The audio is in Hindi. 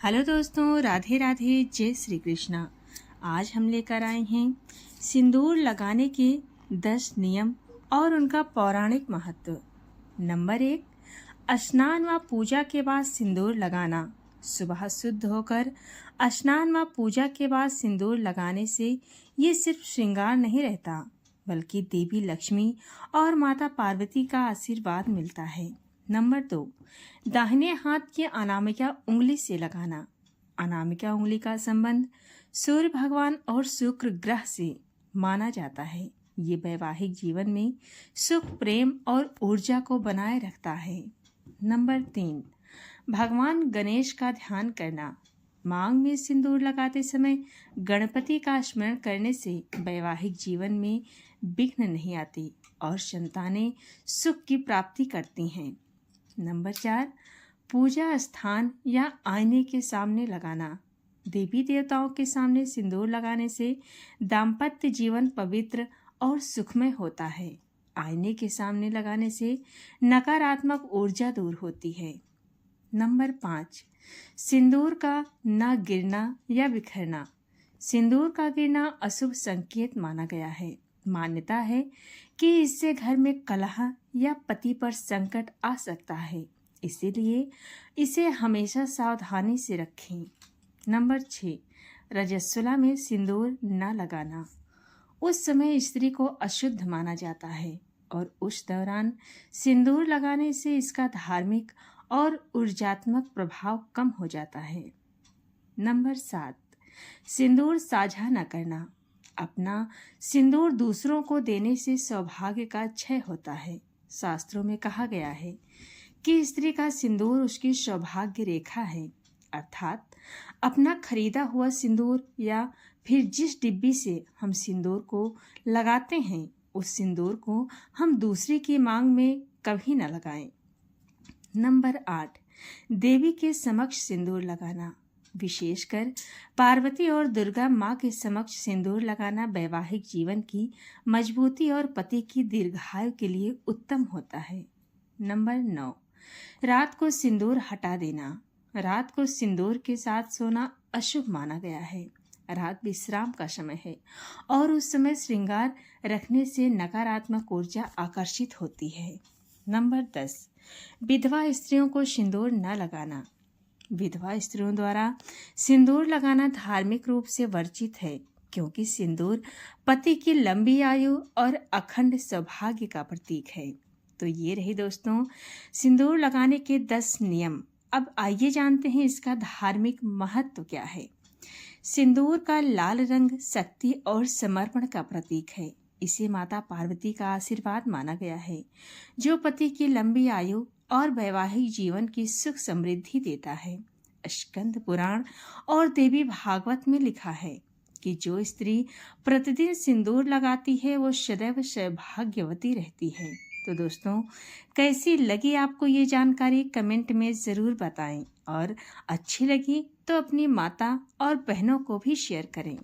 हेलो दोस्तों, राधे राधे, जय श्री कृष्णा। आज हम लेकर आए हैं सिंदूर लगाने के 10 नियम और उनका पौराणिक महत्व। नंबर 1, स्नान व पूजा के बाद सिंदूर लगाना। सुबह शुद्ध होकर स्नान व पूजा के बाद सिंदूर लगाने से ये सिर्फ श्रृंगार नहीं रहता, बल्कि देवी लक्ष्मी और माता पार्वती का आशीर्वाद मिलता है। नंबर 2, दाहिने हाथ की अनामिका उंगली से लगाना। अनामिका उंगली का संबंध सूर्य भगवान और शुक्र ग्रह से माना जाता है। ये वैवाहिक जीवन में सुख, प्रेम और ऊर्जा को बनाए रखता है। नंबर 3, भगवान गणेश का ध्यान करना। मांग में सिंदूर लगाते समय गणपति का स्मरण करने से वैवाहिक जीवन में विघ्न नहीं आती और संतानें सुख की प्राप्ति करती हैं। नंबर 4, पूजा स्थान या आईने के सामने लगाना। देवी देवताओं के सामने सिंदूर लगाने से दाम्पत्य जीवन पवित्र और सुखमय होता है। आईने के सामने लगाने से नकारात्मक ऊर्जा दूर होती है। नंबर 5, सिंदूर का न गिरना या बिखरना। सिंदूर का गिरना अशुभ संकेत माना गया है। मान्यता है कि इससे घर में कलह या पति पर संकट आ सकता है, इसीलिए इसे हमेशा सावधानी से रखें। नंबर 6, रजस्वला में सिंदूर न लगाना। उस समय स्त्री को अशुद्ध माना जाता है और उस दौरान सिंदूर लगाने से इसका धार्मिक और ऊर्जात्मक प्रभाव कम हो जाता है। नंबर 7, सिंदूर साझा न करना। अपना सिंदूर दूसरों को देने से सौभाग्य का क्षय होता है। शास्त्रों में कहा गया है कि स्त्री का सिंदूर उसकी सौभाग्य रेखा है, अर्थात अपना खरीदा हुआ सिंदूर या फिर जिस डिब्बी से हम सिंदूर को लगाते हैं, उस सिंदूर को हम दूसरे की मांग में कभी न लगाएं। नंबर 8, देवी के समक्ष सिंदूर लगाना। विशेषकर पार्वती और दुर्गा माँ के समक्ष सिंदूर लगाना वैवाहिक जीवन की मजबूती और पति की दीर्घायु के लिए उत्तम होता है। नंबर 9, रात को सिंदूर हटा देना। रात को सिंदूर के साथ सोना अशुभ माना गया है। रात विश्राम का समय है और उस समय श्रृंगार रखने से नकारात्मक ऊर्जा आकर्षित होती है। नंबर 10, विधवा स्त्रियों को सिंदूर न लगाना। विधवा स्त्रियों द्वारा सिंदूर लगाना धार्मिक रूप से वर्जित है, क्योंकि सिंदूर पति की लंबी आयु और अखंड सौभाग्य का प्रतीक है। तो ये रही दोस्तों सिंदूर लगाने के 10 नियम। अब आइए जानते हैं इसका धार्मिक महत्व क्या है। सिंदूर का लाल रंग शक्ति और समर्पण का प्रतीक है। इसे माता पार्वती का आशीर्वाद माना गया है, जो पति की लंबी आयु और वैवाहिक जीवन की सुख समृद्धि देता है। स्कंद पुराण और देवी भागवत में लिखा है कि जो स्त्री प्रतिदिन सिंदूर लगाती है वो सदैव सौभाग्यवती रहती है। तो दोस्तों, कैसी लगी आपको ये जानकारी कमेंट में ज़रूर बताएं और अच्छी लगी तो अपनी माता और बहनों को भी शेयर करें।